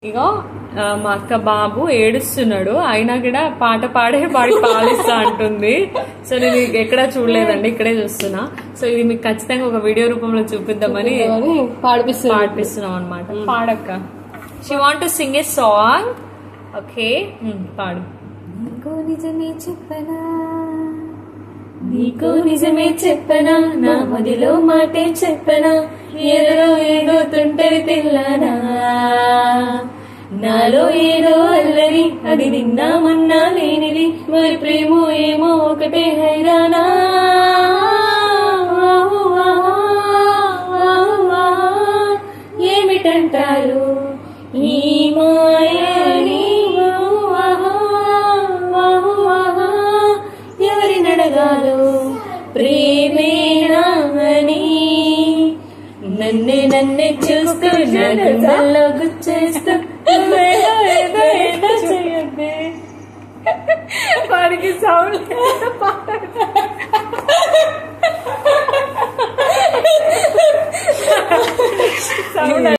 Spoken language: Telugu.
ఇగో మా అక్క బాబు ఏడుస్తున్నాడు, అయినా కూడా పాట పాడే వాడికి పాలిస్తా అంటుంది. సో నేను ఎక్కడా చూడలేదండి, ఇక్కడే చూస్తున్నా. సో ఇది మీకు ఖచ్చితంగా ఒక వీడియో రూపంలో చూపిద్దామని పాడిపిస్తున్నాం అనమాట. పాడక్క. She want to sing a song. Okay, పాడు. నీకో నిజమే చెప్పనా, నీకో నిజమే చెప్పనా, నా మదిలో మాటే చెప్పనా, ఏదో ఏదో తుంటరి తెల్లనా, నాలో ఏదో అల్లరి, అది నిన్నా మొన్నా లేనిది, మరి ప్రేమో ఏమో ఒకటే హైరానా. ఏమిటంటారు ఈ మాయని, ఎవరి నడగాలో ప్రేమేనా అని, నన్నే చూస్తూ నన్నులో గుచ్చేస్తూ ఏదో చేయద్దే. వాడికి సౌండ్